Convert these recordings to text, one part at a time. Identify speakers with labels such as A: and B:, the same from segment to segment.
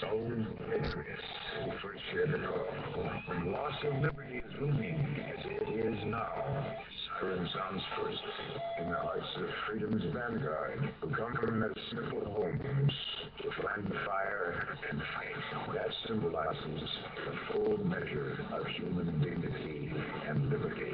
A: So vigorous for sure. When loss of liberty is looming, as it is now, siren sounds first in the hearts of freedom's vanguard, who come from their simple homes to find the fire and fight. That symbolizes the full measure of human dignity and liberty.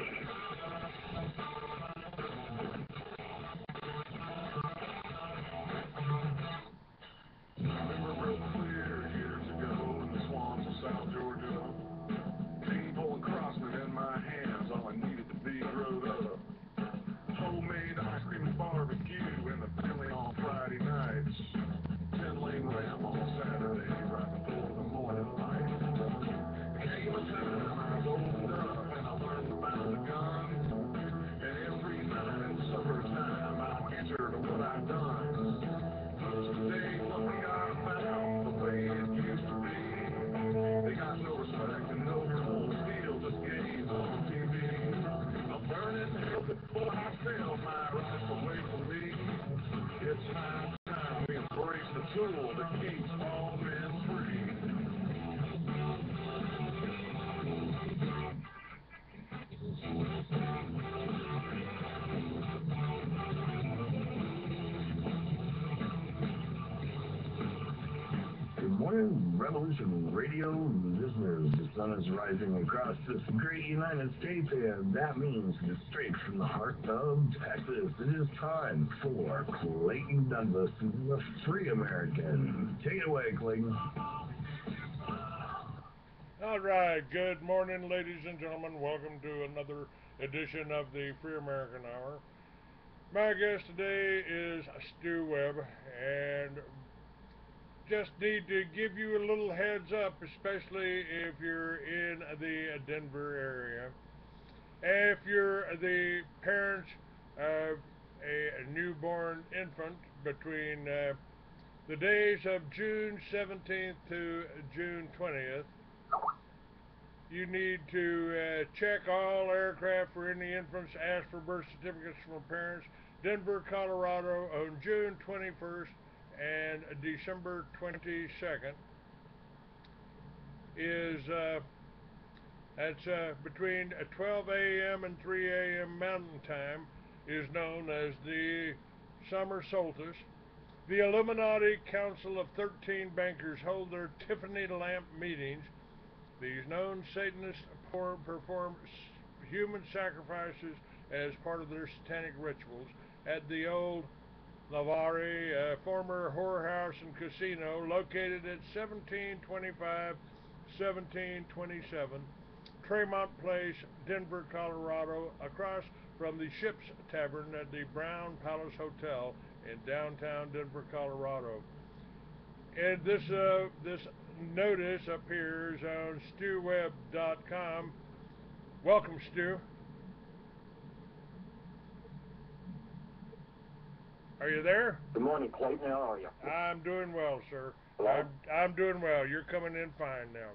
A: Revolution Radio listeners, the sun is rising across this great United States, and that means that straight from the heart of Texas, it is time for Clayton Douglas, the Free American. Take it away, Clayton.
B: All right, good morning, ladies and gentlemen. Welcome to another edition of the Free American Hour. My guest today is Stu Webb, and just need to give you a little heads up, especially if you're in the Denver area. If you're the parents of a newborn infant between the days of June 17th to June 20th, you need to check all aircraft for any infants, ask for birth certificates from parents. Denver, Colorado on June 21st and December 22nd is between 12 a.m. and 3 a.m. Mountain Time is known as the Summer Solstice. The Illuminati Council of 13 bankers hold their Tiffany Lamp meetings. These known Satanists perform human sacrifices as part of their satanic rituals at the Old Navarre, former whorehouse and casino located at 1725-1727 Tremont Pl, Denver, Colorado, across from the Ships Tavern at the Brown Palace Hotel in downtown Denver, Colorado. And this notice appears on StuWebb.com. Welcome, Stu. Are you there?
C: Good morning, Clayton. How are you?
B: I'm doing well, sir.
C: Hello?
B: I'm doing well. You're coming in fine now.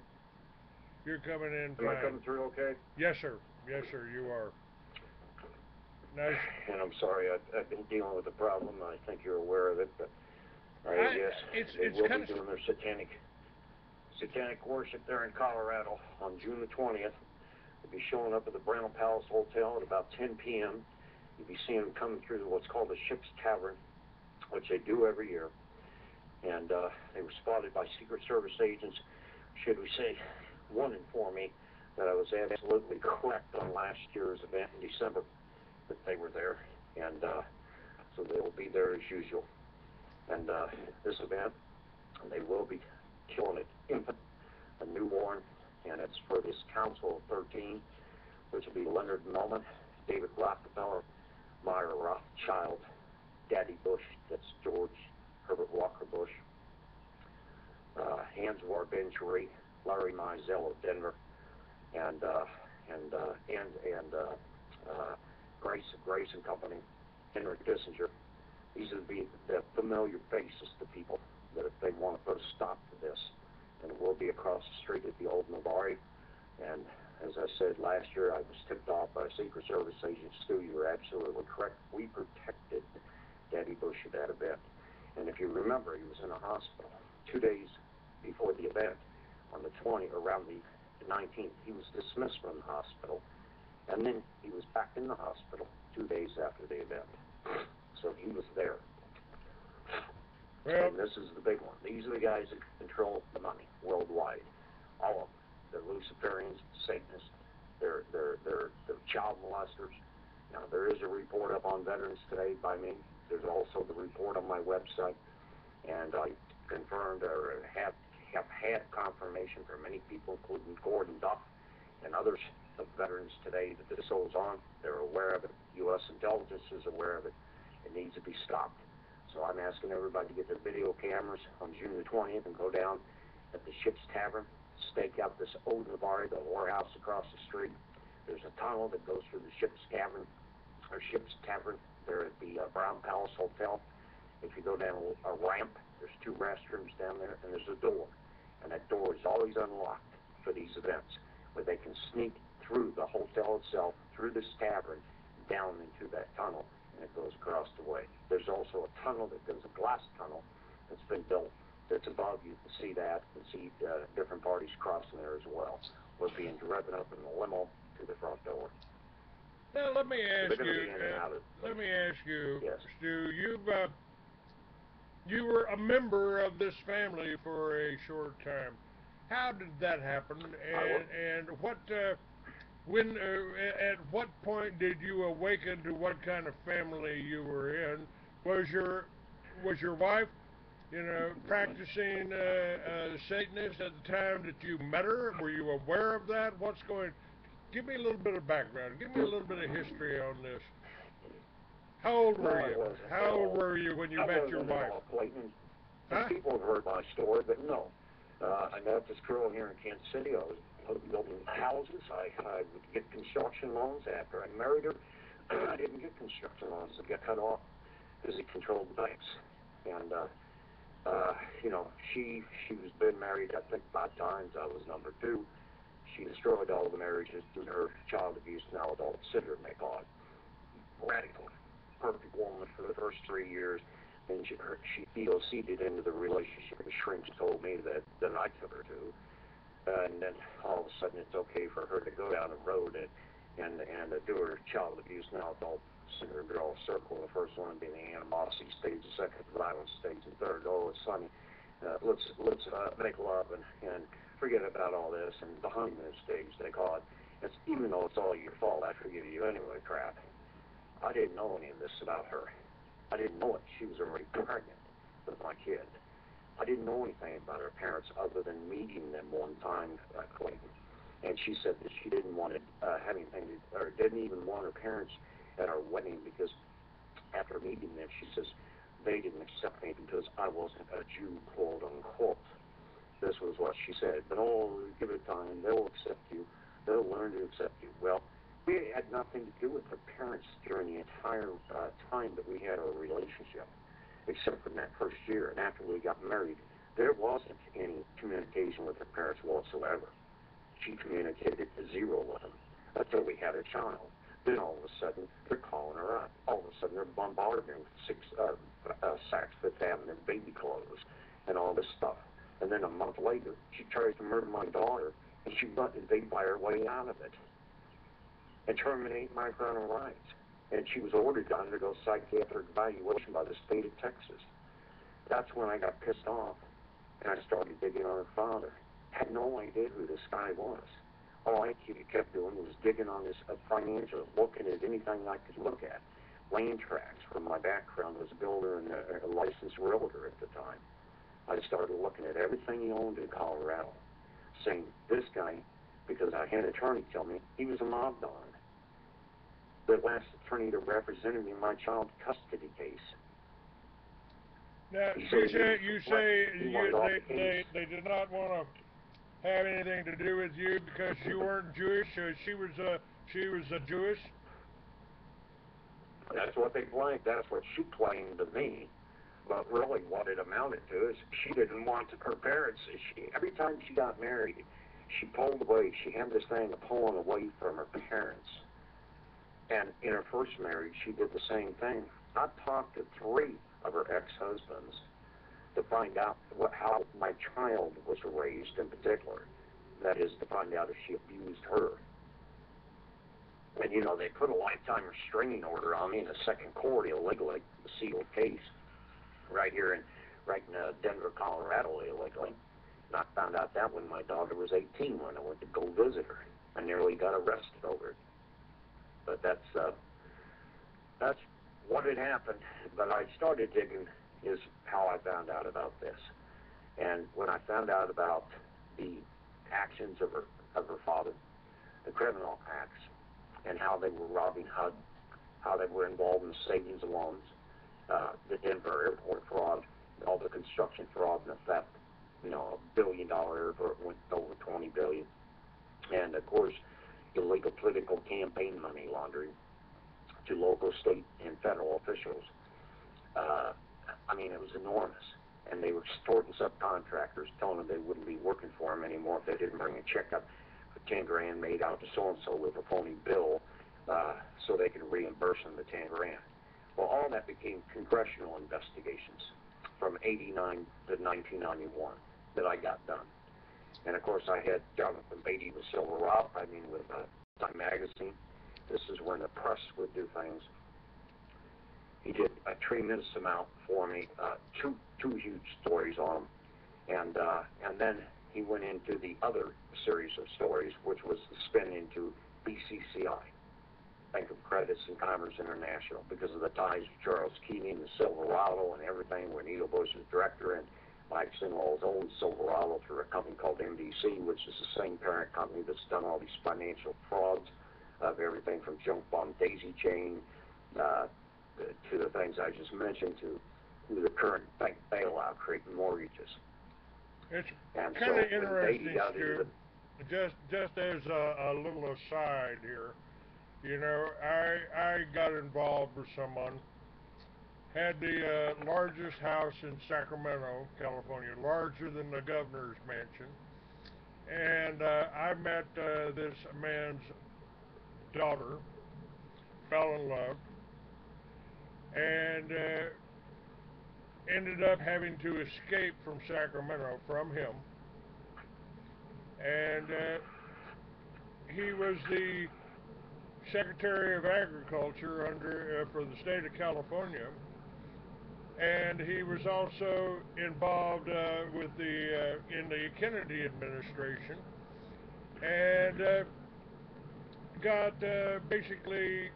B: You're coming in fine.
C: Am I coming through okay?
B: Yes, sir. Yes, sir, you are. Nice.
C: And I'm sorry, I've been dealing with a problem. I think you're aware of it, but I guess they will be doing their satanic worship there in Colorado on June the 20th. They'll be showing up at the Brown Palace Hotel at about 10 p.m. You'll be seeing them coming through what's called the Ships Tavern, which they do every year. And they were spotted by Secret Service agents. Should we say, one informed me that I was absolutely correct on last year's event in December, that they were there. And so they will be there as usual. And this event, they will be killing an infant, a newborn, and it's for this Council of 13, which will be Leonard Mellman, David Rockefeller, Myra Rothschild, Daddy Bush, that's George Herbert Walker Bush, Answar Ben-Churi, Larry Mizell of Denver, and Grace and Company, Henry Kissinger. These are the familiar faces to people that if they want to put a stop to this, and it will be across the street at the Old Navarre. And as I said last year, I was tipped off by Secret Service agent Stu. You were absolutely correct. We protected Daddy Bush at that event. And if you remember, he was in a hospital 2 days before the event, on the 20th, around the 19th, he was dismissed from the hospital, and then he was back in the hospital 2 days after the event. So he was there.
B: Well,
C: and this is the big one. These are the guys that control the money worldwide. All of them. They're Luciferians, Satanists. They're child molesters. Now, there is a report up on Veterans Today by me. There's also the report on my website. And I confirmed or have had confirmation from many people, including Gordon Duff and others of Veterans Today, that this goes on. They're aware of it. U.S. intelligence is aware of it. It needs to be stopped. So I'm asking everybody to get their video cameras on June the 20th and go down at the Ships Tavern, stake out this Old Navarre, the whorehouse across the street. There's a tunnel that goes through the Ships Tavern there at the Brown Palace Hotel. If you go down a ramp, there's 2 restrooms down there, and there's a door. And that door is always unlocked for these events, where they can sneak through the hotel itself, through this tavern, down into that tunnel, and it goes across the way. There's also a tunnel that goes, a glass tunnel that's been built that's above. You can see that. You can see different parties crossing there as well. We're being driven up in the limo to the front door.
B: Now let me ask
C: So
B: you,
C: yes.
B: Stu, you were a member of this family for a short time. How did that happen? And what at what point did you awaken to what kind of family you were in? Was your wife, practicing Satanist at the time that you met her? Were you aware of that? Give me a little bit of background. Give me a little bit of history on this. How old were you? How old were you when you met your wife?
C: People have heard my story, but no. I met this girl here in Kansas City. I was building houses. I would get construction loans. After I married her, I didn't get construction loans. I got cut off because he controlled the banks. And, she was been married, I think, 5 times. I was number 2. She destroyed all the marriages due to her child abuse, now adult syndrome, they call it. Radical. Perfect woman for the first 3 years. Then she EOC'd into the relationship, and shrinks told me that I took her to. And then all of a sudden it's okay for her to go down the road and do her child abuse, now adult syndrome, draw a circle. The first one being the animosity stage, the second the violence stage, and third, oh, it's funny. Let's make love and forget about all this. And the honeymoon stage, they call it. It's, even though it's all your fault, I forgive you anyway, crap. I didn't know any of this about her. I didn't know it. She was already pregnant with my kid. I didn't know anything about her parents other than meeting them one time, Clayton. And she said that she didn't want to have anything, or didn't even want her parents at our wedding, because after meeting them, she says, they didn't accept me because I wasn't a Jew, quote unquote. This was what she said. But give it time. They'll accept you. They'll learn to accept you. Well, we had nothing to do with her parents during the entire time that we had our relationship, except for that first year. And after we got married, there wasn't any communication with her parents whatsoever. She communicated zero with them until we had a child. Then all of a sudden, they're calling her up. All of a sudden, they're bombarding her with 6 Saks Fifth Avenue baby clothes and all this stuff. And then a month later, she tries to murder my daughter, and they buy her way out of it and terminate my parental rights. And she was ordered to undergo psychiatric evaluation by the state of Texas. That's when I got pissed off, and I started digging on her father. Had no idea who this guy was. All I kept doing was digging on his financials, looking at anything I could look at. Land tracts, from my background as a builder and a licensed realtor at the time. I started looking at everything he owned in Colorado, saying, this guy, because I had an attorney tell me he was a mob don. The last attorney that represented me in my child custody case.
B: Now, you say they did not want to have anything to do with you because you weren't Jewish. She was Jewish.
C: That's what they claimed. That's what she claimed to me. But really, what it amounted to is she didn't want her parents. Every time she got married, she pulled away. She had this thing of pulling away from her parents. And in her first marriage, she did the same thing. I talked to 3 of her ex-husbands to find out how my child was raised in particular. That is, to find out if she abused her. And, you know, they put a lifetime restraining order on me in a second court illegally, a sealed case, right in Denver, Colorado, illegally. And I found out that when my daughter was 18 when I went to go visit her. I nearly got arrested over it. But that's what had happened. But I started digging is how I found out about this. And when I found out about the actions of her father, the criminal acts, and how they were robbing HUD, how they were involved in savings and loans, the Denver airport fraud, all the construction fraud and the theft, you know, $1 billion airport went over $20 billion. And of course, illegal political campaign money laundering to local, state, and federal officials. I mean, it was enormous. And they were extorting subcontractors, telling them they wouldn't be working for them anymore if they didn't bring a check up for 10 grand made out to so-and-so with a phony bill, so they could reimburse them the 10 grand. Well, all that became congressional investigations from 89 to 1991 that I got done. And of course, I had Jonathan Beatty with Silver Rock, with Time Magazine. This is when the press would do things. He did a tremendous amount for me, two huge stories on him. And then he went into the other series of stories, which was the spin into BCCI, Bank of Credits and Commerce International, because of the ties of Charles Keating and Silverado and everything, when Neil Bush was director, and Mike Sinwell's owned Silverado through a company called MDC, which is the same parent company that's done all these financial frauds of everything from junk bomb daisy chain to the things I just mentioned, to the current bank bailout, creating mortgages.
B: It's kind of interesting, Stu, just as a little aside here, you know, I got involved with someone, had the largest house in Sacramento, California, larger than the governor's mansion, and I met this man's daughter, fell in love, and ended up having to escape from Sacramento from him. And he was the Secretary of Agriculture for the state of California, and he was also involved in the Kennedy administration, and got basically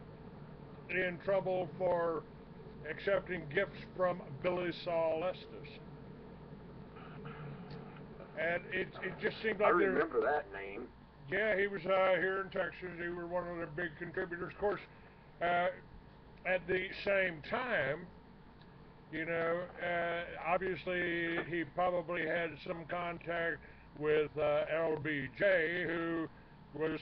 B: in trouble for accepting gifts from Billy Saul Estes. And it just seemed like...
C: I remember that name.
B: Yeah, he was here in Texas. He was one of the big contributors. Of course, at the same time, you know, obviously he probably had some contact with LBJ, who was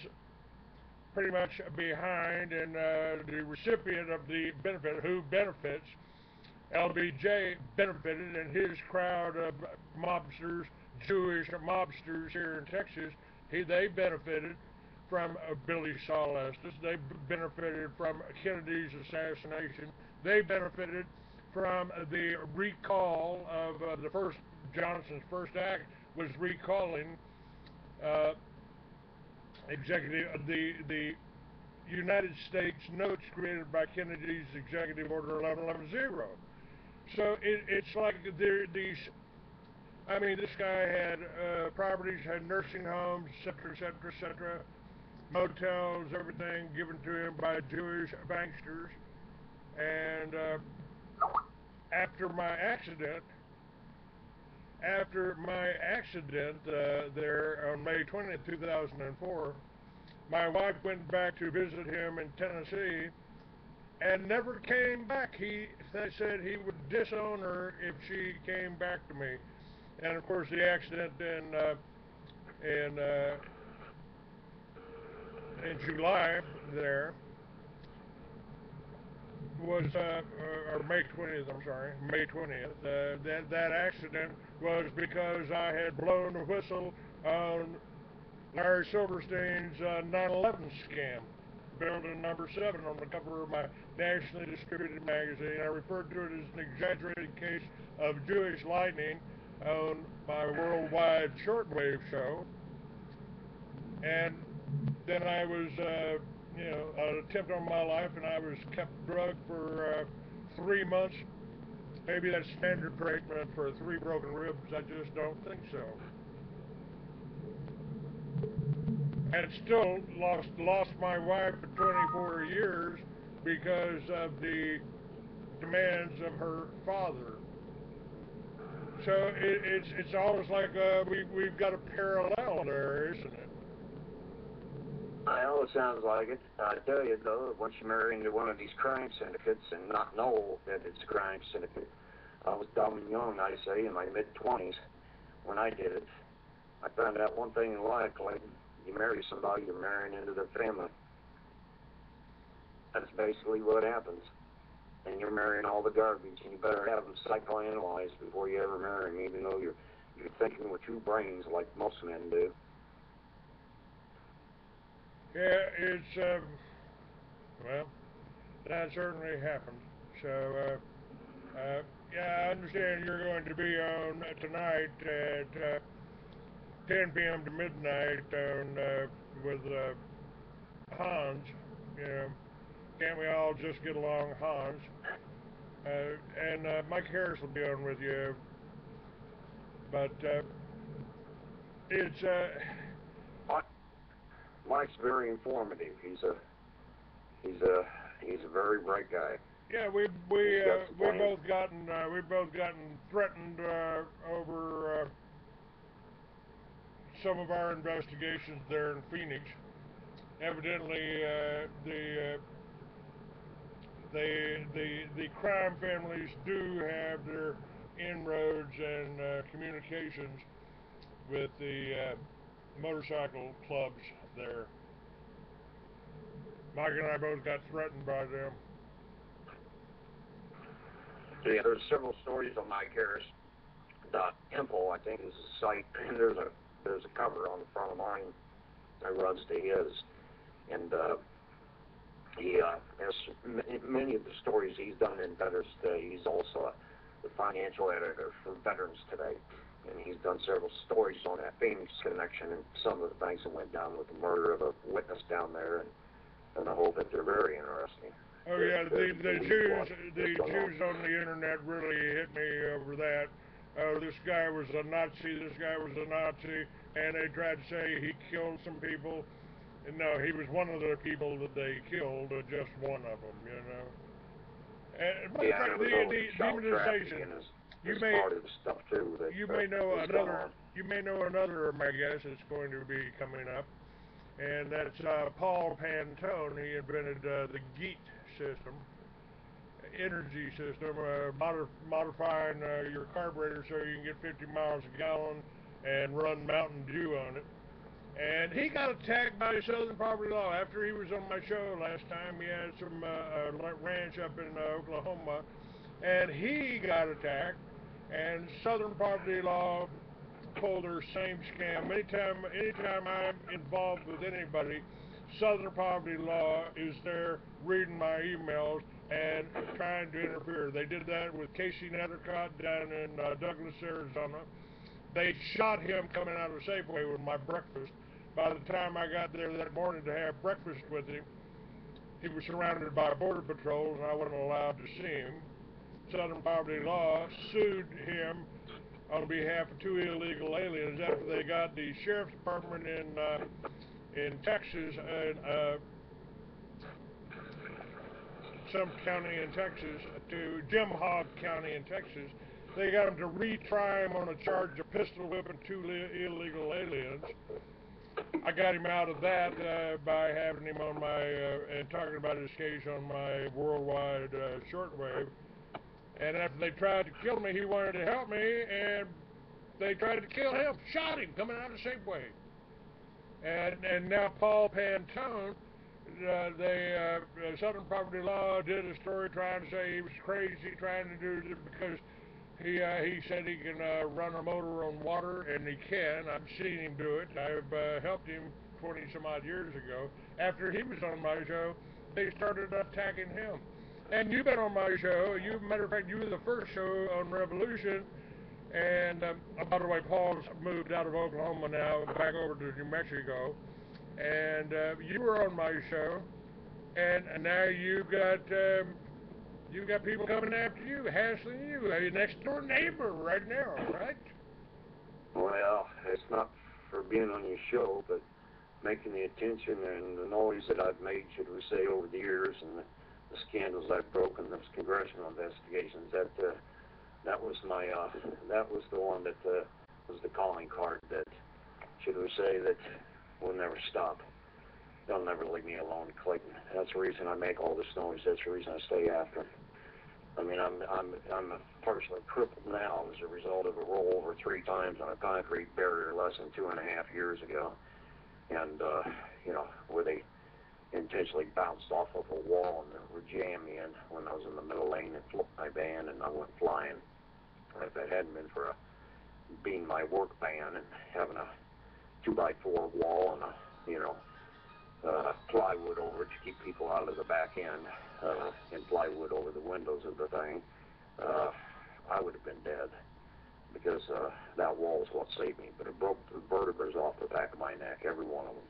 B: pretty much behind and the recipient of the benefit, who benefits. LBJ benefited, and his crowd of mobsters, Jewish mobsters here in Texas, they benefited from Billy Saul Estes. They benefited from Kennedy's assassination. They benefited from the recall of Johnson's first act was recalling the United States notes created by Kennedy's Executive Order 1110. So it's like these. I mean, this guy had properties, had nursing homes, etc., motels, everything given to him by Jewish banksters. And after my accident there on May 20th, 2004, my wife went back to visit him in Tennessee and never came back. They said he would disown her if she came back to me. And of course, the accident in July there was, or May 20th, I'm sorry, May 20th. That accident was because I had blown a whistle on Larry Silverstein's 9/11 scam building number 7 on the cover of my nationally distributed magazine. I referred to it as an exaggerated case of Jewish lightning on my worldwide shortwave show. And then I was, an attempt on my life, and I was kept drugged for 3 months. Maybe that's standard treatment for 3 broken ribs. I just don't think so. And still lost my wife for 24 years because of the demands of her father. So it's almost like we've got a parallel there, isn't it?
C: Well, it sounds like it. I tell you, though, once you marry into one of these crime syndicates and not know that it's a crime syndicate, I was dumb and young, I say, in my mid-20s when I did it. I found out one thing in life, like, you marry somebody, you're marrying into their family. That's basically what happens. And you're marrying all the garbage, and you better have them psychoanalyzed before you ever marry them, even though you're thinking with 2 brains like most men do.
B: Yeah, it's, well, that certainly happened. So, yeah, I understand you're going to be on tonight at 10 p.m. to midnight on, with Hans. You know, can't we all just get along, Hans? And Mike Harris will be on with you. But it's
C: Mike's very informative. He's a very bright guy.
B: Yeah, we both gotten threatened over some of our investigations there in Phoenix. Evidently, the crime families do have their inroads and communications with the motorcycle clubs there. Mike and I both got threatened by them.
C: Yeah, there's several stories on Mike Harris. Temple, I think, is the site, and there's a cover on the front of mine that runs to his, and he has many of the stories he's done in Veterans Today. He's also the financial editor for Veterans Today, and he's done several stories on that Phoenix connection and some of the things that went down with the murder of a witness down there, and the whole bit. They're very interesting.
B: Oh yeah, the Jews on the internet really hit me over that. Oh, this guy was a Nazi, and they tried to say he killed some people. And no, he was one of the people that they killed, just one of them, you know. And the demonization. You may know another, my guess, that's going to be coming up, and that's Paul Pantone. He invented the GEAT system, energy system, modifying your carburetor so you can get 50 miles a gallon and run Mountain Dew on it. And he got attacked by Southern Poverty Law after he was on my show last time. He had some ranch up in Oklahoma, and he got attacked. And Southern Poverty Law pulled their same scam. Anytime I'm involved with anybody, Southern Poverty Law is there reading my emails and trying to interfere. They did that with Casey Nethercott down in Douglas, Arizona. They shot him coming out of Safeway with my breakfast. By the time I got there that morning to have breakfast with him, he was surrounded by Border Patrol, and I wasn't allowed to see him. Southern Poverty Law sued him on behalf of 2 illegal aliens after they got the sheriff's department in Texas, some county in Texas, to Jim Hogg County in Texas. They got him to retry him on a charge of pistol whipping 2 illegal aliens. I got him out of that by having him on my, and talking about his case on my worldwide shortwave. And after they tried to kill me, he wanted to help me, and they tried to kill him, shot him coming out of Safeway. And now Paul Pantone, Southern Poverty Law did a story trying to say he was crazy, trying to do it because he said he can run a motor on water, and he can. I've seen him do it. I've helped him 20 some odd years ago. After he was on my show, they started attacking him. And you've been on my show. Matter of fact, you were the first show on Revolution. And by the way, Paul's moved out of Oklahoma now, back over to New Mexico. And you were on my show, and now you've got people coming after you, hassling you, your next door neighbor right now, right?
C: Well, it's not for being on your show, but making the attention and the noise that I've made, should we say, over the years, and the scandals I've broken, those congressional investigations. That was the one that was the calling card that, should we say, that will never stop. They'll never leave me alone, Clayton. That's the reason I make all this noise. That's the reason I stay after. I mean, I'm partially crippled now as a result of a rollover 3 times on a concrete barrier less than 2.5 years ago, and where they intentionally bounced off of a wall and were jamming me in when I was in the middle lane and flipped my van and I went flying. If it hadn't been for being my work van and having a 2x4 wall and plywood over it to keep people out of the back end, and plywood over the windows of the thing, I would have been dead, because that wall is what saved me. But it broke the vertebrae off the back of my neck, every one of them,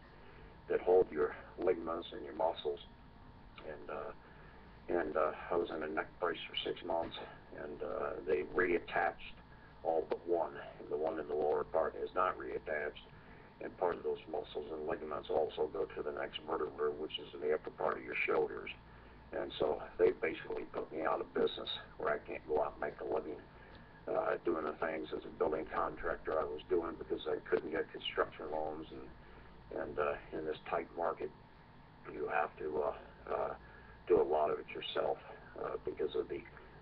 C: that hold your ligaments and your muscles. And I was in a neck brace for 6 months, and they reattached all but one. The one in the lower part is not reattached, and part of those muscles and ligaments also go to the next vertebra, which is in the upper part of your shoulders. And so they basically put me out of business, where I can't go out and make a living doing the things as a building contractor I was doing, because I couldn't get construction loans, and in this tight market, you have to do a lot of it yourself because of the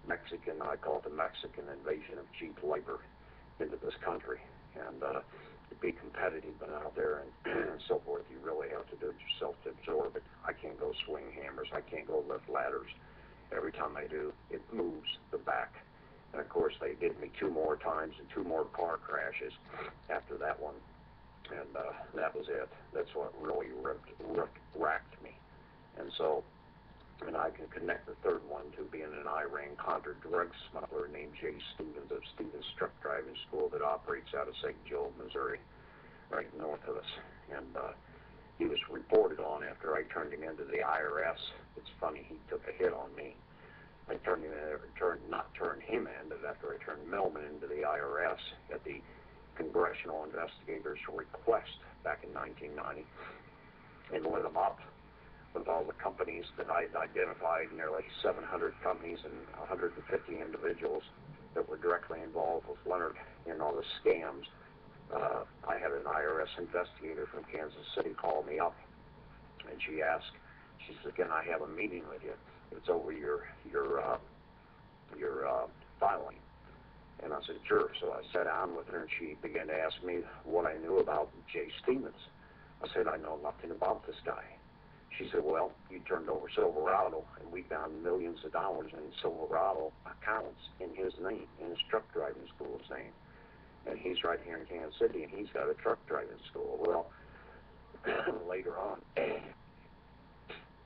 C: I call it the Mexican invasion of cheap labor into this country. And to be competitive and out there and so forth, you really have to do it yourself to absorb it. I can't go swing hammers. I can't go lift ladders. Every time I do, it moves the back. And of course, they did me 2 more times and 2 more car crashes after that one. And that was it. That's what really racked me. And so, and I can connect the third one to being an Iran-Contra drug smuggler named Jay Stevens of Stevens Truck Driving School that operates out of St. Joe, Missouri, right north of us. And he was reported on after I turned him into the IRS. It's funny, he took a hit on me. I turned him in, but after I turned Millman into the IRS at the Congressional Investigators' request back in 1990, and lit them up with all the companies that I'd identified, nearly 700 companies and 150 individuals that were directly involved with Leonard in all the scams. I had an IRS investigator from Kansas City call me up, and she said, "Can I have a meeting with you? It's over your filing." And I said, "Sure." So I sat down with her, and she began to ask me what I knew about Jay Stevens. I said, "I know nothing about this guy." She said, "Well, you turned over Silverado, and we found millions of dollars in Silverado accounts in his name, in his truck driving school's name. And he's right here in Kansas City, and he's got a truck driving school." Well, later on,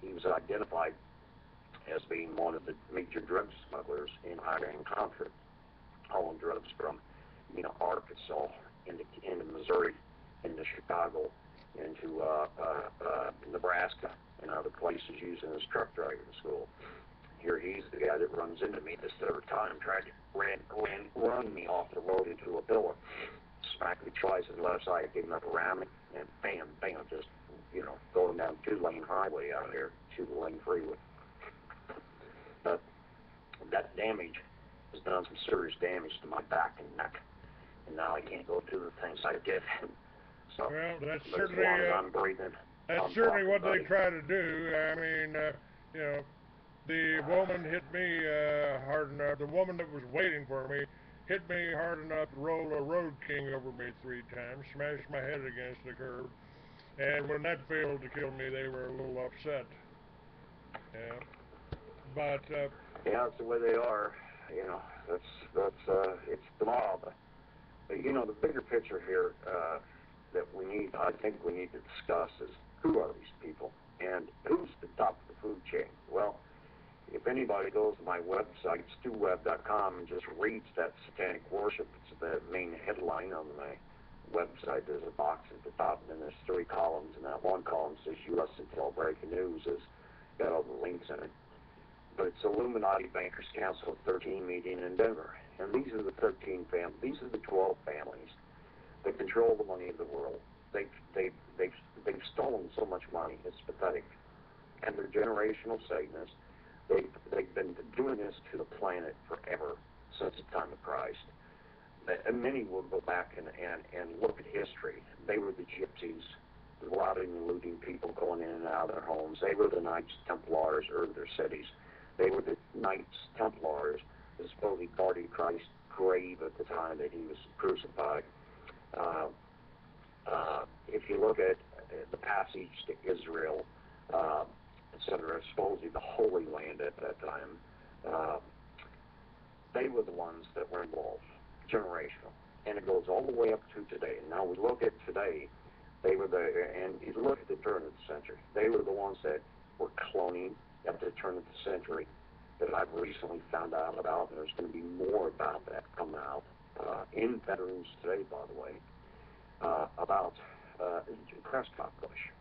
C: he was identified as being one of the major drug smugglers in Iran-Contra, hauling drugs from, Arkansas into Missouri, into Chicago, into Nebraska, and other places using his truck driving school. Here he's the guy that runs into me this third time, tried to run me off the road into a pillar, smacked me twice on the left side, gave him up around me, and bam, just, going down 2-lane highway out here, 2-lane freeway. But that damage has done some serious damage to my back and neck, and now I can't go do the things I did. So,
B: well, that's
C: certainly I'm breathing.
B: That's certainly what they try to do. I mean, the woman hit me hard enough. The woman that was waiting for me hit me hard enough to roll a Road King over me 3 times, smashed my head against the curb. And when that failed to kill me, they were a little upset. Yeah. But
C: yeah, that's the way they are. That's it's the mob. But the bigger picture here that we need I think we need to discuss is who are these people and who's the top of the food chain. Well, if anybody goes to my website, StuWebb.com, and just reads that satanic worship, it's the main headline on my website. There's a box at the top, and then there's 3 columns, and that one column says U.S. Intel Breaking News. It's got all the links in it. But it's Illuminati Bankers Council 13 meeting in Denver. And these are the 13 families. These are the 12 families that control the money of the world. They've stolen so much money. It's pathetic. And they're generational Satanists. They've been doing this to the planet forever, since the time of Christ. And many will go back and look at history. They were the gypsies, the robbing and looting people going in and out of their homes. They were the Knights Templars, or their cities. They were the Knights Templars that supposedly guarded Christ's grave at the time that he was crucified. If you look at the passage to Israel, etc., supposedly the Holy Land at that time, they were the ones that were involved, generational. And it goes all the way up to today. And now we look at today, they were and you look at the turn of the century, they were the ones that were cloning at the turn of the century that I've recently found out about, and there's going to be more about that coming out in Veterans Today, by the way, about Prescott Bush.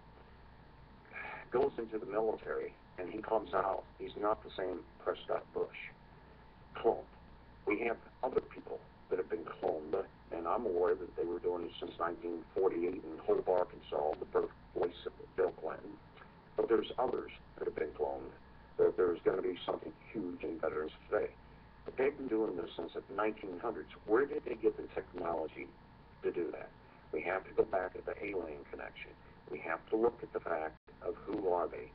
C: Goes into the military, and he comes out, he's not the same Prescott Bush. Cloned. We have other people that have been cloned, and I'm aware that they were doing it since 1948 in Hope, Arkansas, the birthplace of Bill Clinton. But there's others that have been cloned. There's going to be something huge in Veterans Today. But they've been doing this since the 1900s. Where did they get the technology to do that? We have to go back at the alien connection. We have to look at the fact of who are they?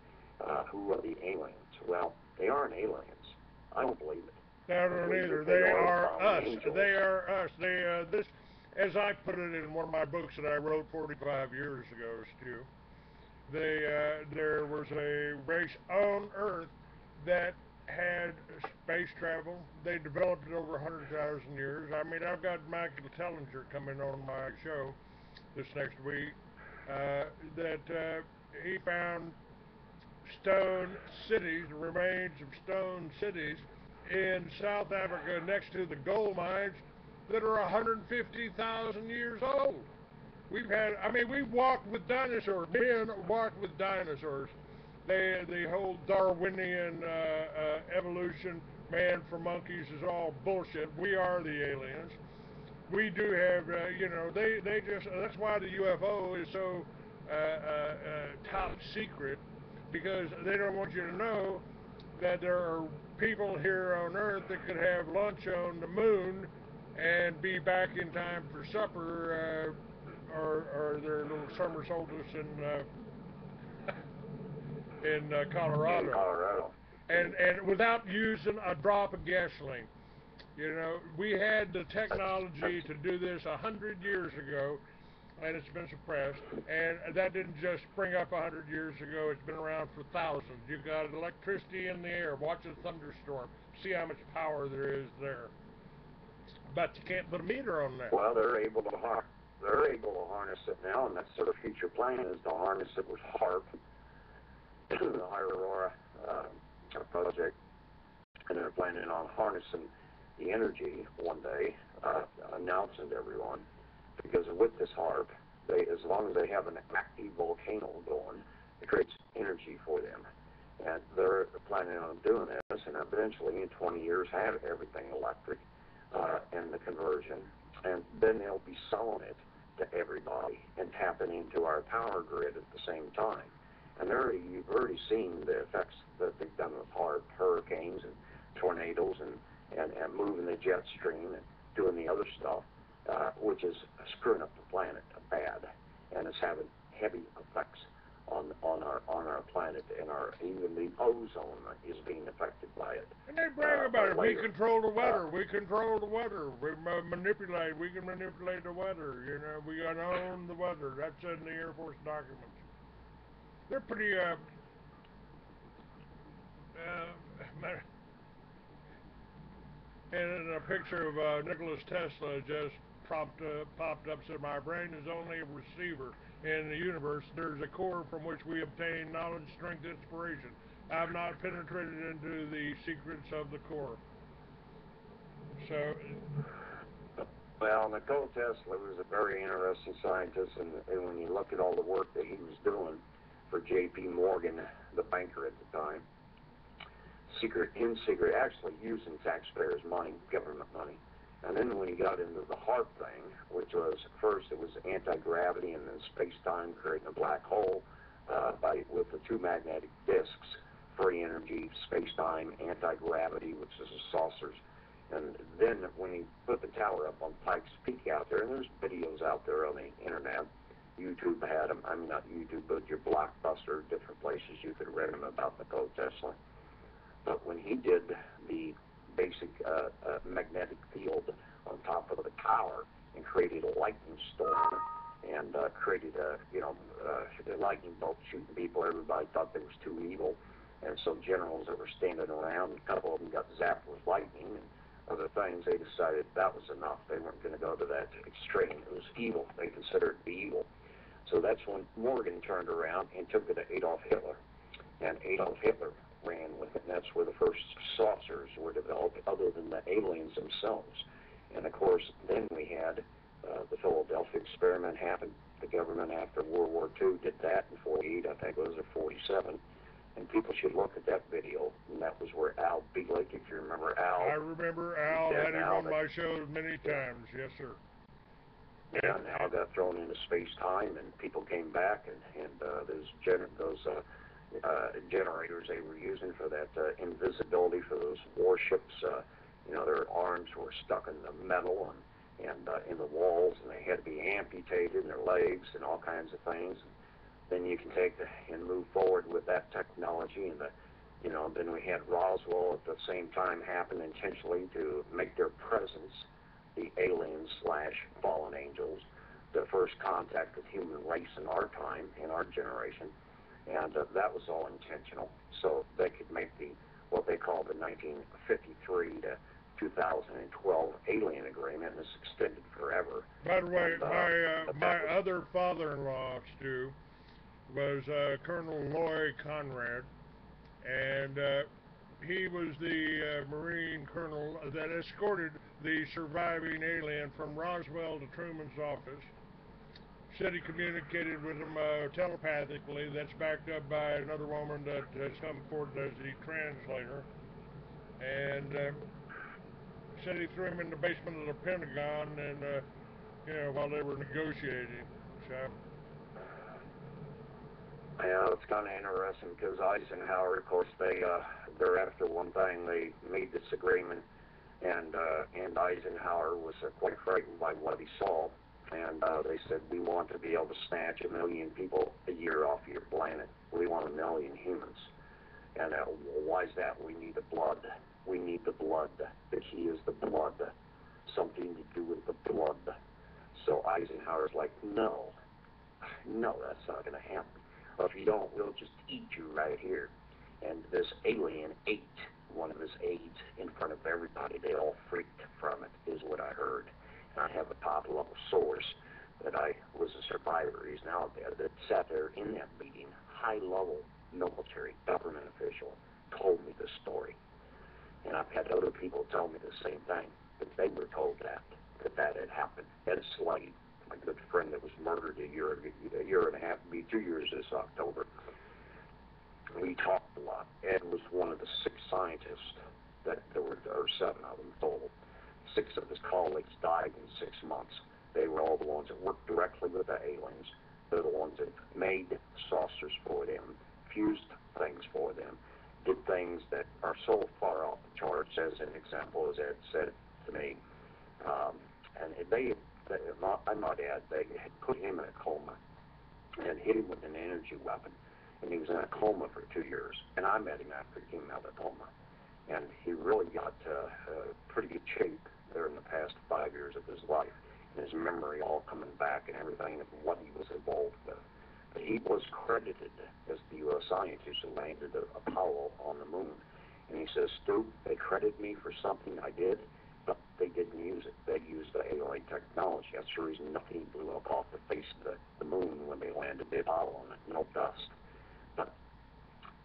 C: Who are the aliens? Well, they aren't aliens. I don't believe it.
B: I don't either. They are us. They are us. This, as I put it in one of my books that I wrote 45 years ago, Stu, there was a race on Earth that had space travel. They developed it over 100,000 years. I mean, I've got Michael Tellinger coming on my show this next week, that he found stone cities, remains of stone cities in South Africa next to the gold mines that are 150,000 years old. We've walked with dinosaurs. Men walked with dinosaurs. The whole Darwinian evolution, man for monkeys, is all bullshit. We are the aliens. We do have, that's why the UFO is so top secret, because they don't want you to know that there are people here on Earth that could have lunch on the moon and be back in time for supper, or their little summer solstice in Colorado. And without using a drop of gasoline. You know, we had the technology to do this 100 years ago, and it's been suppressed. And that didn't just spring up 100 years ago. It's been around for thousands. You've got electricity in the air. Watch a thunderstorm. See how much power there is there. But you can't put a meter on that.
C: Well, they're able to harness it now, and that's their future plan, is to harness it with HARP, the High Aurora project, and they're planning on harnessing the energy one day, announcing to everyone, because with this HARP, as long as they have an active volcano going, it creates energy for them. And they're planning on doing this, and eventually in 20 years have everything electric, and the conversion, and then they'll be selling it to everybody and tapping into our power grid at the same time. And you've already seen the effects that they've done with hurricanes and tornadoes and moving the jet stream and doing the other stuff, which is screwing up the planet bad, and it's having heavy effects on our planet, and even the ozone is being affected by it.
B: And they brag about it. We control the weather. We control the weather. We can manipulate the weather. You know, we own the weather. That's in the Air Force documents. They're pretty and a picture of Nikola Tesla just popped up, said, "My brain is only a receiver in the universe. There's a core from which we obtain knowledge, strength, inspiration. I have not penetrated into the secrets of the core." So...
C: Well, Nikola Tesla was a very interesting scientist, and when you look at all the work that he was doing for J.P. Morgan, the banker at the time, in secret, actually using taxpayers' money, government money. And then when he got into the heart thing, which was, first it was anti-gravity and then space-time, creating a black hole with the two magnetic disks, free energy, space-time, anti-gravity, which is the saucers. And then when he put the tower up on Pikes Peak out there, and there's videos out there on the internet, YouTube had them, I mean not YouTube, but your Blockbuster, different places you could read them about Nikola Tesla. But when he did the basic magnetic field on top of the tower and created a lightning storm and created a lightning bolt shooting people, everybody thought they was too evil. And so generals that were standing around, a couple of them got zapped with lightning and other things. They decided that was enough. They weren't going to go to that extreme. It was evil. They considered it to be evil. So that's when Morgan turned around and took it to Adolf Hitler. And Adolf Hitler ran with it, and that's where the first saucers were developed, other than the aliens themselves. And of course, then we had the Philadelphia experiment happen. The government after World War II did that in 48, I think it was, or 47. And people should look at that video. And that was where Al Bielek, if you remember Al.
B: I remember Al, had him on my show many times, yes sir.
C: Yeah, and Al got thrown into space-time, and people came back, and those generators they were using for that invisibility for those warships, their arms were stuck in the metal and in the walls, and they had to be amputated, and their legs, and all kinds of things. Then you can take and move forward with that technology, and then we had Roswell at the same time happen intentionally to make their presence, the aliens / fallen angels, the first contact with human race in our time, in our generation, and that was all intentional. So they could make what they call the 1953 to 2012 alien agreement, and it's extended forever.
B: By the way, my other father-in-law, Stu, was Colonel Loy Conrad, and he was the Marine colonel that escorted the surviving alien from Roswell to Truman's office. Said he communicated with him telepathically. That's backed up by another woman that has come forward as the translator. And said he threw him in the basement of the Pentagon, and while they were negotiating. So.
C: Yeah, it's kind of interesting because Eisenhower, of course, they're after one thing. They made this agreement, and Eisenhower was quite frightened by what he saw, and they said, we want to be able to snatch 1 million people a year off your planet. We want 1 million humans. And why is that? We need the blood. We need the blood. The key is the blood. Something to do with the blood. So Eisenhower's like, no, that's not going to happen. Well, if you don't, we'll just eat you right here. And this alien ate one of his aides in front of everybody. They all freaked from it, is what I heard. And I have a top-level source that I was a survivor, he's now dead, that sat there in that meeting, high-level military government official, told me this story. And I've had other people tell me the same thing, that they were told that had happened. Ed Slade, my good friend that was murdered a year and a half, be 2 years this October. We talked a lot. Ed was one of the 6 scientists that there were, or 7 of them total. 6 of his colleagues died in 6 months. They were all the ones that worked directly with the aliens. They're the ones that made saucers for them, fused things for them, did things that are so far off the charts, as an example, as Ed said to me. I might add, they had put him in a coma and hit him with an energy weapon. And he was in a coma for 2 years. And I met him after he came out of the coma. And he really got pretty good shape there in the past 5 years of his life. And his memory all coming back and everything of what he was involved with. But he was credited as the U.S. scientist who landed Apollo on the moon. And he says, Stu, they credit me for something I did, but they didn't use it. They used the alien technology. That's the reason nothing blew up off the face of the moon when they landed the Apollo on it. No dust. But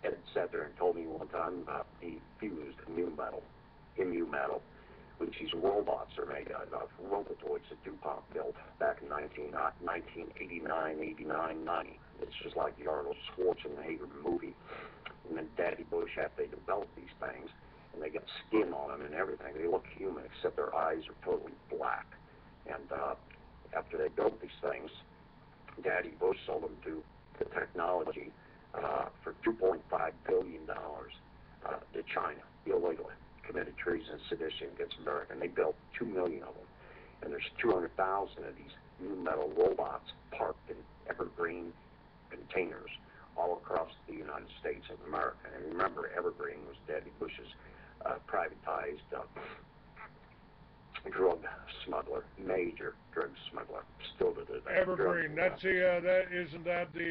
C: Ed sat there and told me one time about the fused immune metal, which these robots are made out of, robotoids that DuPont built back in 1989, 89, 90. It's just like the Arnold Schwarzenegger movie. And then Daddy Bush, after they developed these things, and they got skin on them and everything, they look human, except their eyes are totally black. And after they built these things, Daddy Bush sold them to the technology for $2.5 billion to China, illegally. Committed treason and sedition against America, and they built 2 million of them. And there's 200,000 of these new metal robots parked in evergreen containers all across the United States of America. And remember, Evergreen was Daddy Bush's privatized drug smuggler, major drug smuggler, still to this day.
B: Evergreen, that's isn't that the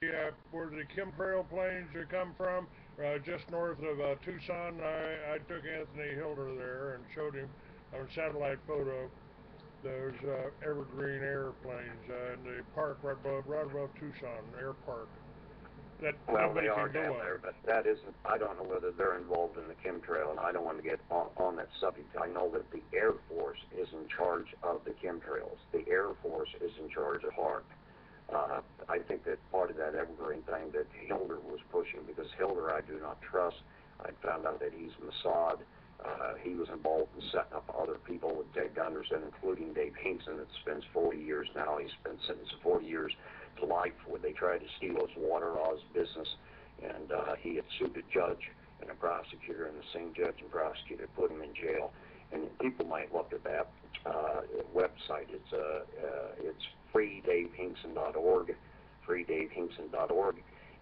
B: where the chemtrail planes come from? Just north of Tucson. I took Anthony Hilder there and showed him on a satellite photo those Evergreen airplanes in the park right above Tucson Air Park.
C: Well, they are down there, but that isn't, I don't know whether they're involved in the chemtrail, and I don't want to get on that subject. I know that the Air Force is in charge of the chemtrails. The Air Force is in charge of HAARP. I think that part of that Evergreen thing that Hilder was pushing, because Hilder I do not trust. I found out that he's Mossad. He was involved in setting up other people with Ted Gunderson, including Dave Hinkson, that spends 40 years now. He's been sentenced to 40 years to life where they tried to steal his water, all his business, and he had sued a judge and a prosecutor, and the same judge and prosecutor put him in jail. And people might look at that website. It's freedavehinkson.org, freedavehinkson.org.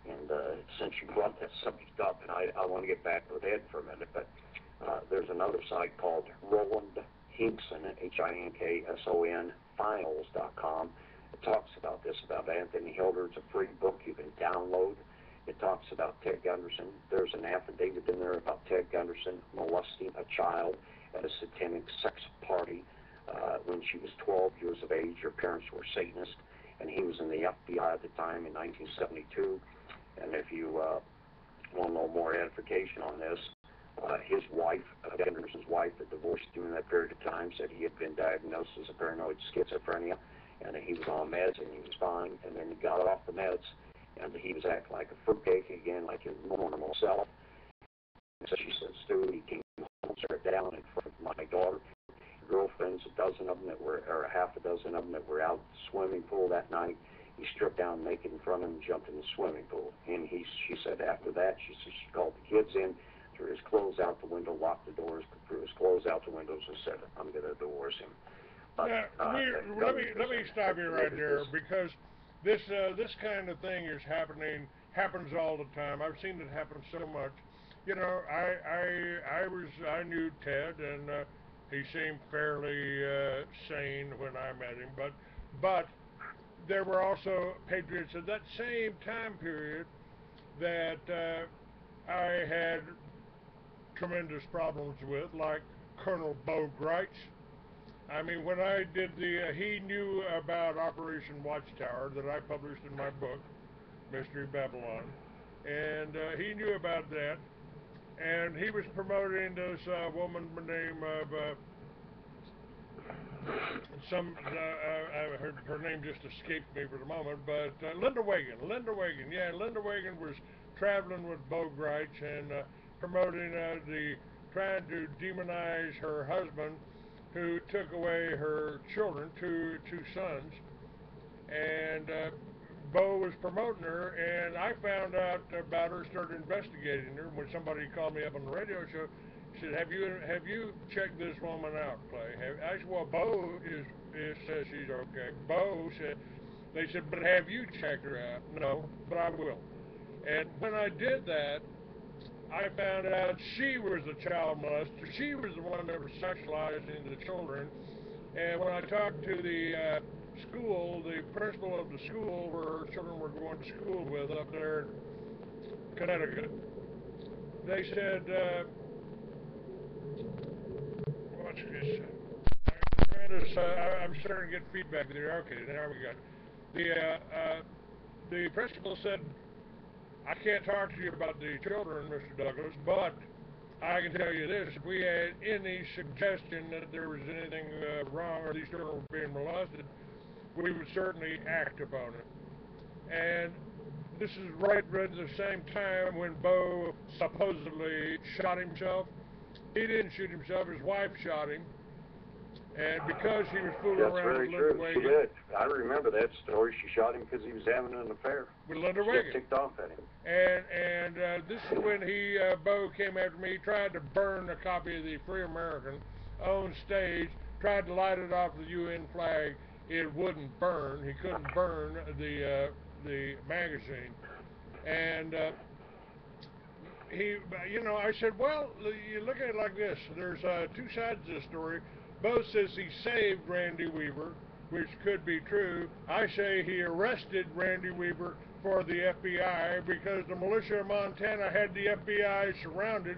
C: And since you brought that subject up, and I want to get back with Ed for a minute, but there's another site called Roland Hinkson, Hinkson, files.com. It talks about this, about Anthony Hilder. It's a free book you can download. It talks about Ted Gunderson. There's an affidavit in there about Ted Gunderson molesting a child at a satanic sex party when she was 12 years of age. Her parents were Satanists, and he was in the FBI at the time in 1972. And if you want to know more edification on this, his wife, Gunderson's wife, that divorced during that period of time, said he had been diagnosed as a paranoid schizophrenia, and he was on meds, and he was fine, and then he got off the meds, and he was acting like a fruitcake again, like his normal self. So she said, Stu, he came home, sat down in front of my daughter, girlfriends, a dozen of them that were, or half a dozen of them that were out swimming pool that night. He stripped down naked in front of them and jumped in the swimming pool. And she said after that, she called the kids in, threw his clothes out the window, locked the doors, threw his clothes out the windows, and said, I'm going to divorce him. But,
B: let me stop you right there, because this kind of thing happens all the time. I've seen it happen so much. You know, I knew Ted, and he seemed fairly sane when I met him, but there were also patriots at that same time period that I had tremendous problems with, like Colonel Bo Greitz. I mean, when I did he knew about Operation Watchtower that I published in my book, Mystery Babylon, and he knew about that, and he was promoting this woman by the name of her name just escaped me for the moment, but Linda Wagon, yeah, Linda Wagon was traveling with Bo Greitz and promoting trying to demonize her husband, who took away her children, two sons, and Bo was promoting her, and I found out about her, started investigating her when somebody called me up on the radio show. Said, have you checked this woman out, Clay? I said, well, Bo says she's okay. Bo said, they said, but have you checked her out? No, but I will. And when I did that, I found out she was the child molester. She was the one that was sexualizing the children. And when I talked to the school, the principal of the school where her children were going to school with up there in Connecticut, they said, what's this? tremendous. I'm starting to get feedback there. Okay, now we got the principal said, "I can't talk to you about the children, Mr. Douglas, but I can tell you this: if we had any suggestion that there was anything wrong or these children were being molested, we would certainly act upon it." And this is right at the same time when Bo supposedly shot himself. He didn't shoot himself; his wife shot him. And because he was fooling around with Linda Wagon.
C: She did. I remember that story. She shot him because he was having an affair.
B: With Linda Wagon.
C: She got ticked off at him.
B: And this is when Bo came after me. He tried to burn a copy of the Free American on stage. Tried to light it off the UN flag. It wouldn't burn. He couldn't burn the magazine. And I said, well, you look at it like this. There's two sides to the story. Bo says he saved Randy Weaver, which could be true. I say he arrested Randy Weaver for the FBI because the militia of Montana had the FBI surrounded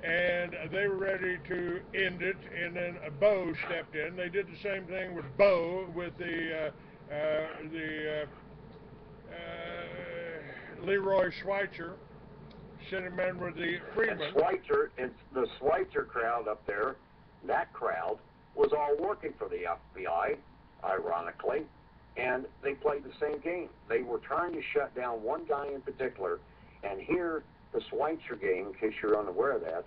B: and they were ready to end it, and then Bo stepped in. They did the same thing with Bo with the Leroy Schweitzer, sent him in with the Freeman.
C: And the Schweitzer crowd up there, that crowd was all working for the FBI, ironically, and they played the same game. They were trying to shut down one guy in particular, and here, the Schweitzer gang, in case you're unaware of that,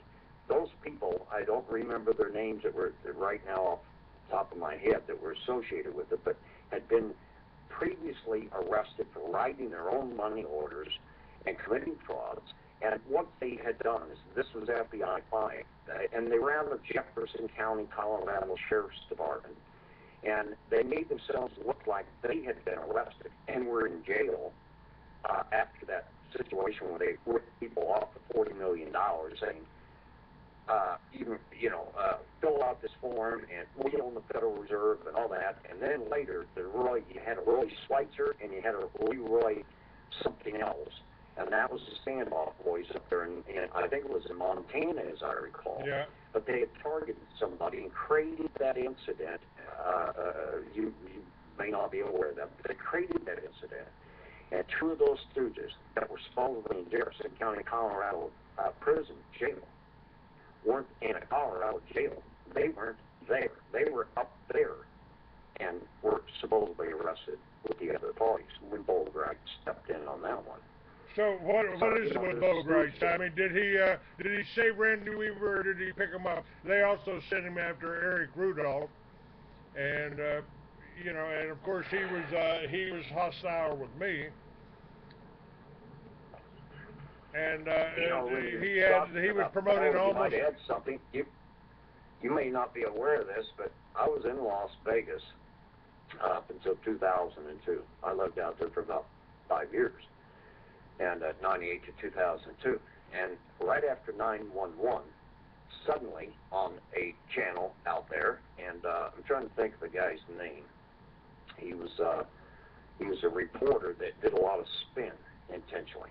C: those people, I don't remember their names that were right now off the top of my head that were associated with it, but had been previously arrested for writing their own money orders and committing frauds. And what they had done is, this was FBI fine, and they were out of Jefferson County, Colorado Sheriff's Department, and they made themselves look like they had been arrested and were in jail after that situation where they ripped people off for $40 million, saying, fill out this form and we own the Federal Reserve and all that. And then later, you had a Roy Schweitzer and you had a Leroy something else. And that was the standoff boys up there, and I think it was in Montana, as I recall.
B: Yeah.
C: But they had targeted somebody and created that incident. You may not be aware of that, but they created that incident. And two of those stooges that were supposedly in Jefferson County, Colorado prison jail weren't in a Colorado jail. They weren't there. They were up there and were supposedly arrested with the other parties when Bolgrad stepped in on that one.
B: So what is it with Bolgrad? I mean, did he save Randy Weaver or did he pick him up? They also sent him after Eric Rudolph, and and of course he was hostile with me. And he was promoting almost.
C: I might add something. You may not be aware of this, but I was in Las Vegas up until 2002. I lived out there for about 5 years, and 98 to 2002. And right after 9/11, suddenly on a channel out there, and I'm trying to think of the guy's name. He was a reporter that did a lot of spin intentionally.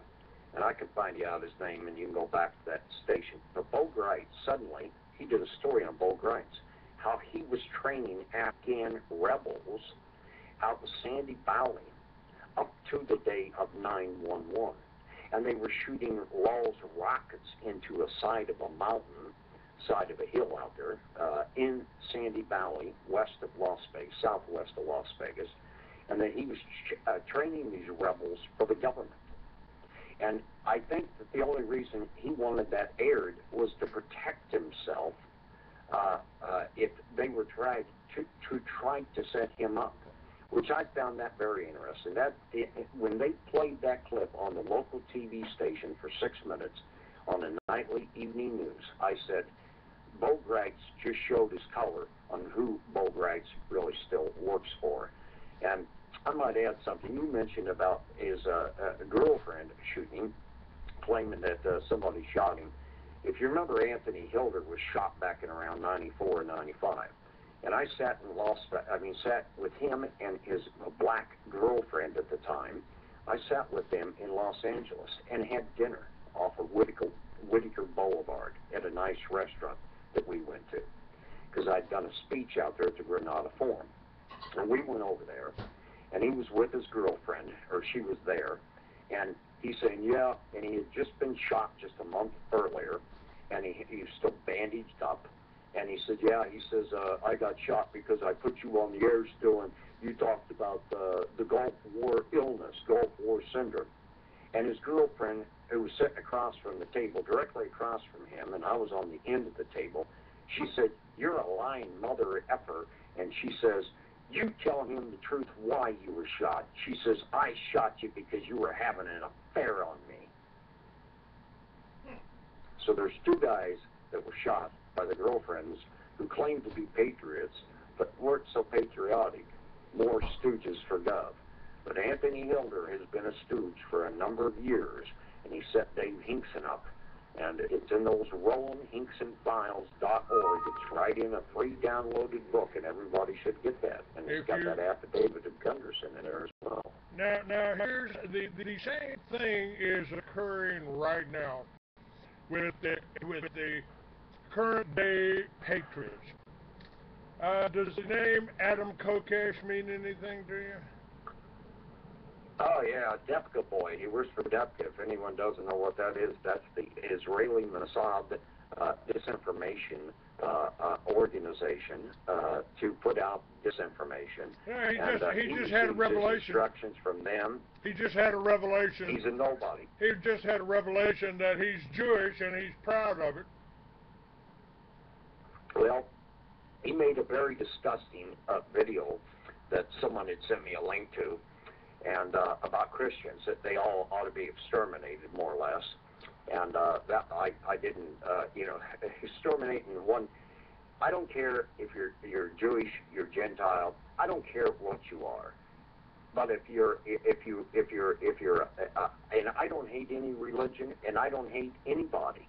C: And I can find you out his name, and you can go back to that station. But Bo Grites, suddenly, he did a story on Bo Grites, how he was training Afghan rebels out in Sandy Valley up to the day of 9/11. And they were shooting Law's rockets into a side of a mountain, side of a hill out there, in Sandy Valley, west of Las Vegas, southwest of Las Vegas. And then he was training these rebels for the government. And I think that the only reason he wanted that aired was to protect himself if they were trying to set him up, which I found that very interesting. When they played that clip on the local TV station for 6 minutes on the nightly evening news, I said, Bo Grites just showed his color on who Bo Grites really still works for. And I might add something. You mentioned about his girlfriend shooting, claiming that somebody shot him. If you remember, Anthony Hilder was shot back in around 94 or 95. And I sat with him and his black girlfriend at the time. I sat with them in Los Angeles and had dinner off of Whitaker Boulevard at a nice restaurant that we went to. because I'd done a speech out there at the Granada Forum. And we went over there, and he was with his girlfriend, or she was there, and he's saying, yeah, and he had just been shot just a month earlier, and he was still bandaged up, and he said, yeah, he says, I got shot because I put you on the air still, and you talked about the Gulf War illness, Gulf War syndrome. And his girlfriend, who was sitting across from the table, directly across from him, and I was on the end of the table, she said, you're a lying mother effer, and she says, you tell him the truth why you were shot. She says, I shot you because you were having an affair on me. So there's two guys that were shot by the girlfriends who claimed to be patriots, but weren't so patriotic, more stooges for Gov. But Anthony Hilder has been a stooge for a number of years, and he set Dave Hinkson up. And it's in those RolandHinsonFiles.org. It's right in a free downloaded book, and everybody should get that. And it's got that affidavit of Gunderson in there as well.
B: Now here's the same thing is occurring right now with the current day patriots. Does the name Adam Kokesh mean anything to you?
C: Oh, yeah, Depka boy. He works for Depka. If anyone doesn't know what that is, that's the Israeli Mossad disinformation organization to put out disinformation.
B: Yeah, he just had a revelation.
C: Instructions from them.
B: He just had a revelation.
C: He's a nobody.
B: He just had a revelation that he's Jewish and he's proud of it.
C: Well, he made a very disgusting video that someone had sent me a link to, and about Christians, that they all ought to be exterminated, more or less. And that I didn't, exterminating one. I don't care if you're Jewish, you're Gentile. I don't care what you are. But if you're, and I don't hate any religion, and I don't hate anybody.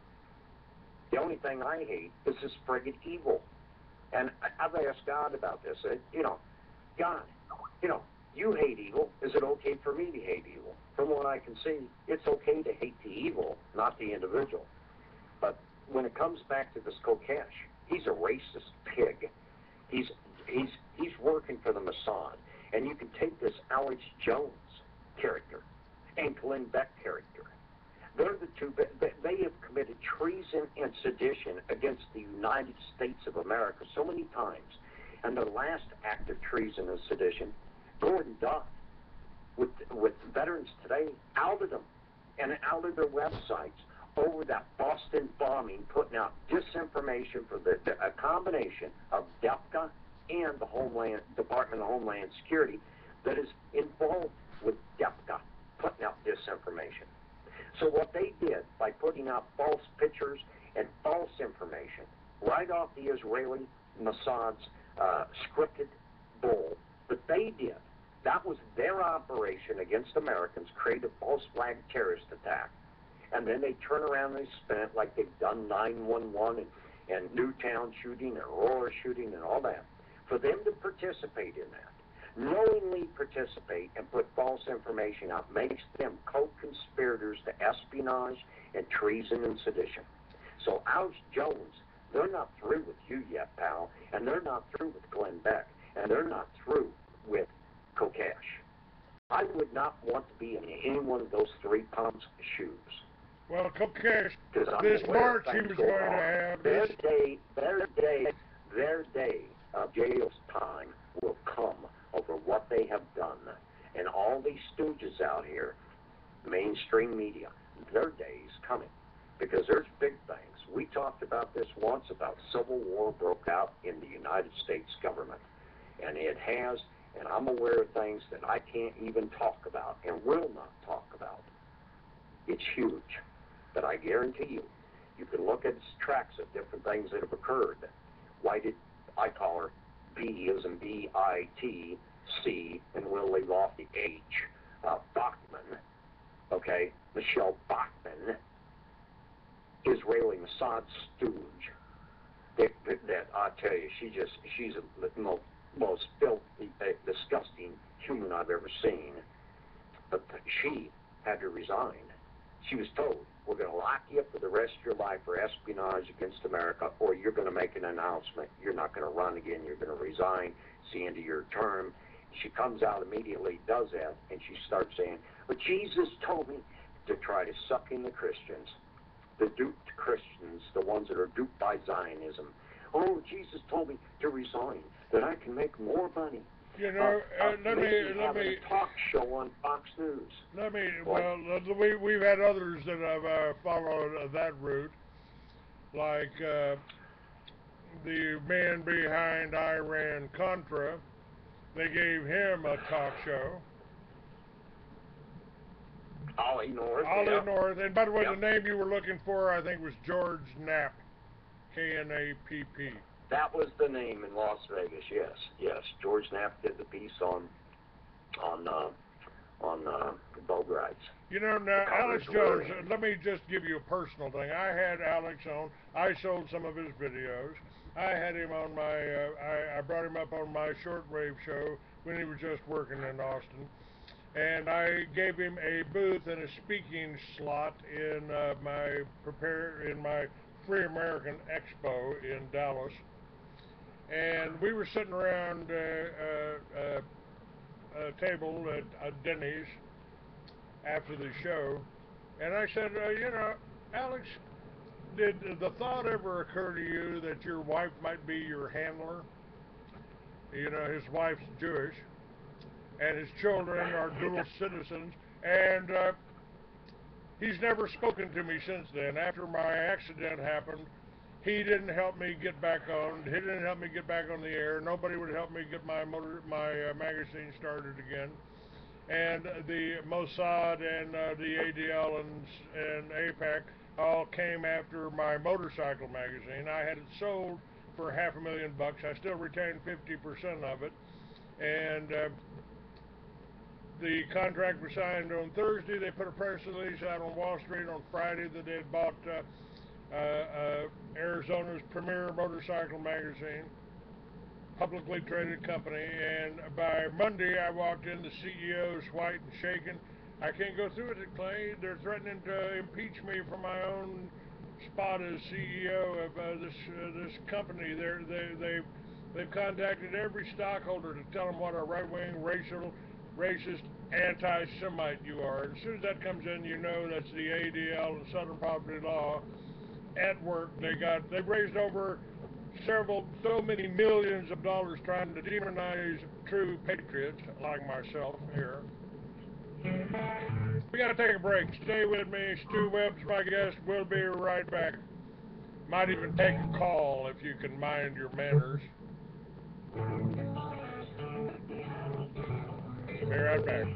C: The only thing I hate is this friggin' evil. And I've asked God about this. God, you hate evil. Is it okay for me to hate evil? From what I can see, it's okay to hate the evil, not the individual. But when it comes back to this Kokesh, he's a racist pig. He's working for the Mossad. And you can take this Alex Jones character and Glenn Beck character. They're the two. They have committed treason and sedition against the United States of America so many times. And their last act of treason and sedition, Gordon Duff, with Veterans Today, outed them and outed their websites over that Boston bombing, putting out disinformation for a combination of DEFCA and the Department of Homeland Security that is involved with DEFCA putting out disinformation. So what they did by putting out false pictures and false information right off the Israeli Mossad's scripted bull that they did, that was their operation against Americans, create a false flag terrorist attack. And then they turn around and they spin it like they've done 9/11 and Newtown shooting and Aurora shooting and all that. For them to participate in that, knowingly participate and put false information out, makes them co-conspirators to espionage and treason and sedition. So Alex Jones, they're not through with you yet, pal, and they're not through with Glenn Beck, and they're not through with Kokesh. I would not want to be in any one of those three pumps' shoes.
B: Well, Kokesh, this March he was going to have
C: their day of jail's time will come over what they have done. And all these stooges out here, mainstream media, their day is coming. Because there's big things. We talked about this once, about civil war broke out in the United States government. And it has, and I'm aware of things that I can't even talk about and will not talk about. It's huge. But I guarantee you, you can look at tracks of different things that have occurred. Why did I call her B as in B-I-T-C, and we'll leave off the H, Bachman, okay, Michelle Bachman, Israeli Mossad stooge, that I tell you, she's the most filthy, disgusting human I've ever seen. But she had to resign She was told, we're going to lock you up for the rest of your life for espionage against America, or you're going to make an announcement. You're not going to run again. You're going to resign. It's the end of your term. She comes out immediately, does that, and she starts saying, but Jesus told me to try to suck in the Christians, the duped Christians, the ones that are duped by Zionism. Oh, Jesus told me to resign, that I can make more money.
B: You know, let me
C: a talk show on Fox News.
B: We've had others that have followed that route, like the man behind Iran-Contra. They gave him a talk show.
C: Ollie North.
B: North. And by the way, the name you were looking for, I think, was George Knapp, K-N-A-P-P.
C: That was the name in Las Vegas. Yes. George Knapp did the piece on boat rides.
B: You know, now Alex Jones. Let me just give you a personal thing. I had Alex on. I sold some of his videos. I had him on my. I brought him up on my shortwave show when he was just working in Austin, and I gave him a booth and a speaking slot in my Free American Expo in Dallas. And we were sitting around a table at Denny's after the show, and I said, Alex, did the thought ever occur to you that your wife might be your handler? You know, his wife's Jewish, and his children are dual citizens, and he's never spoken to me since then. After my accident happened, he didn't help me get back on. He didn't help me get back on the air. Nobody would help me get my magazine started again. And the Mossad and the ADL and AIPAC all came after my motorcycle magazine. I had it sold for $500,000. I still retained 50% of it. And the contract was signed on Thursday. They put a press release out on Wall Street on Friday that they had bought Arizona's premier motorcycle magazine, publicly traded company, and by Monday I walked in, the CEO's white and shaking. I can't go through with it, Clay. They're threatening to impeach me for my own spot as CEO of this company. They've contacted every stockholder to tell them what a right-wing, racist, anti-Semite you are. And as soon as that comes in, you know that's the ADL and Southern Property Law at work. They've raised over so many millions of dollars trying to demonize true patriots like myself here. We got to take a break. Stay with me. Stu Webb's my guest. We'll be right back. Might even take a call if you can mind your manners. Be right back.